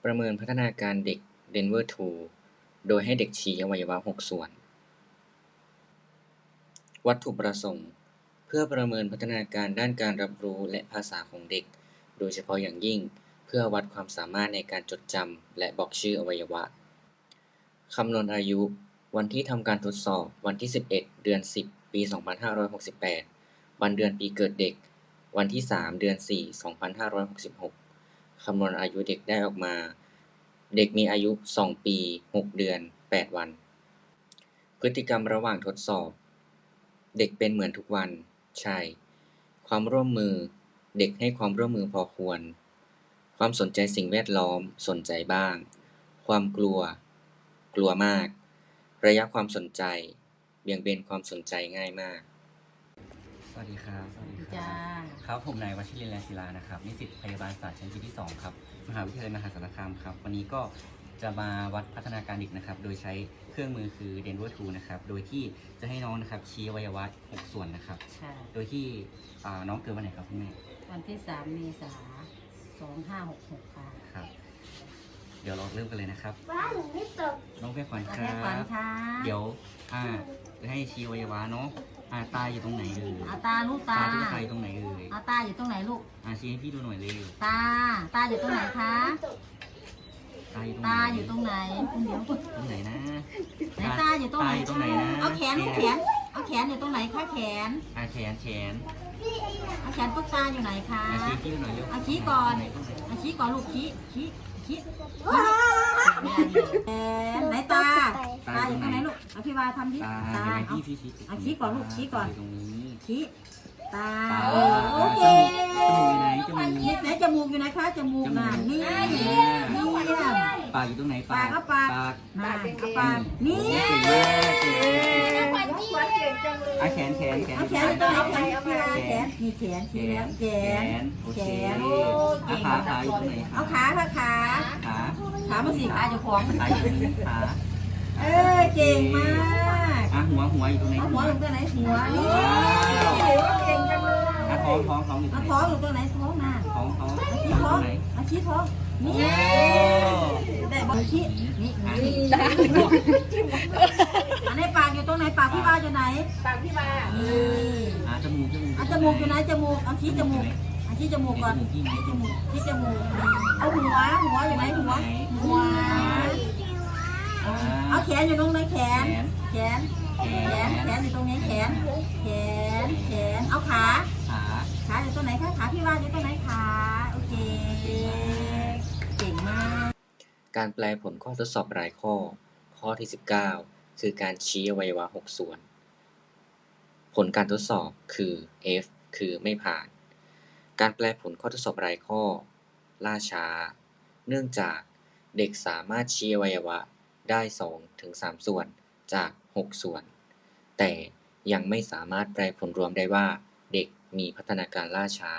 ประเมินพัฒนาการเด็ก Denver 2 โดยให้เด็กชี้อวัยวะ 6 ส่วน วัตถุประสงค์ เพื่อประเมินพัฒนาการด้านการรับรู้และภาษาของเด็ก โดยเฉพาะอย่างยิ่งเพื่อวัดความสามารถในการจดจำและบอกชื่ออวัยวะ คำนวณอายุ วันที่ทำการทดสอบ วันที่ 11 เดือน 10 ปี 2568 วันเดือนปีเกิดเด็ก วันที่ 3 เดือน 4 2566 คำนวณอายุเด็กได้ออกมา เด็กมีอายุ 2 ปี 6 เดือน 8 วัน พฤติกรรมระหว่างทดสอบ เด็กเป็นเหมือนทุกวัน ใช่ ความร่วมมือ เด็กให้ความร่วมมือพอควร ความสนใจสิ่งแวดล้อม สนใจบ้าง ความกลัว กลัวมาก ระยะความสนใจ เบี่ยงเบนความสนใจง่ายมาก สวัสดีครับ จ้า ครับผมนายวชิรินทร์ แลศิลานะครับ นิสิตพยาบาลศาสตร์ชั้นปีที่ 2 ครับ มหาวิทยาลัยมหาสารคามครับ วันนี้ก็จะมาวัดพัฒนาการเด็กนะครับ โดยใช้เครื่องมือคือ Denver 2 นะครับ โดยที่จะให้น้องนะครับชี้อวัยวะ 6 ส่วนนะครับ ค่ะ โดยที่น้องเกิดวันไหนครับคุณแม่ วันที่ 3 เมษายน 2566 ค่ะ ครับ เดี๋ยวเราเริ่มกันเลยนะครับ ว้าหนูไม่ตก น้องแม่ขวัญค แม่ รั ขวัญ บ ค่ะ เดี๋ยวจะให้ชี้อวัยวะเนาะตาอยู่ตรงไหนเอ่ย อาตาลูกตา ตุ๊กตาอยู่ตรงไหนเอ่ย อาตาอยู่ตรงไหนลูก ชี้ให้พี่ดูหน่อยเลย ตา ตาอยู่ตรงไหนคะ ตาอยู่ตรงไหน ตาอยู่ตรงไหนคุณเดี๋ยว ตรงไหนนะ ไหนตาอยู่ตรงไหน ตาอยู่ตรงไหนนะ เอาแขนลูกแขน เอาแขนอยู่ตรงไหนคะแขน แขน เอาแขนตุ๊กตาอยู่ไหนคะ ชี้พี่หน่อยเร็ว เอาชี้ก่อน ตรงไหตรงไหน เอาชี้ก่อนลูกชี้แขนไหนตา ตาอยู่ตรงไหนลูกเอาพี่วาทำที่ ตา ตา เห็นไหม เอา พี่ชี้ เอาชี้ก่อนลูกชี้ก่อน ตรงนี้ ชี้ตา ตา โอเค จมูกอยู่ไหน ไหนจมูกอยู่ไหนคะจมูกน่ะนี่นี่ ปากอยู่ตรงไหน ปากก็ปาก ปาก น่ะเอาปากนี่ เก่งมากเก่ง ขวัญเก่งจังเลย แขน เอาแขนอยู่ตรงไหนแขนพี่วาแขนมีแขนชี้แล้วแขน โอ แข เคน โอ้เก่ง ขาอยู่ตรงไหน เอาขาค่ะขา ขา ขามาสิขาเจะของ ขาอยู่ตรงนี้ขา เก่งมาก หัวอยู่ตรงไหน เอาหัวลงตรงไหนหัวนี่ เก่งจังเลย ท้องอยู่ตร เอา งไหน ท้องอยู่ตรงไหนท้องน่ะ ท้อง เอาชี้ อยู่ ท้ ต อ รง งไหน เอาชี้ท้องนี่ได้บอกชี้นี่อันนี้ปากอยู่ตรงไหนปากพี่วาอยู่ไหน ปากพี่มา นี่ จมูก เอาจมูกอยู่ไหนจมูกเอาชี้จมูกเอาชี้จมูกก่อน ที่ไหน ชี้จมูกเอาหัวอยู่ไหนหัวเอาแขนอยู่ตรงไหนแขนอยู่ตรงนี้แขนเอาขา ขา อยู่ตรงไหนคะขาพี่วาอยู่ตรงไหนขาโอเคเก่งมาก การแปลผลข้อทดสอบรายข้อ ข้อที่ 19 คือการชี้อวัยวะ 6 ส่วน ผลการทดสอบคือ F คือไม่ผ่าน การแปลผลข้อทดสอบรายข้อ ล่าช้า เนื่องจากเด็กสามารถชี้อวัยวะได้ 2-3 ส่วนจาก 6 ส่วน แต่ยังไม่สามารถแปลผลรวมได้ว่าเด็กมีพัฒนาการล่าช้า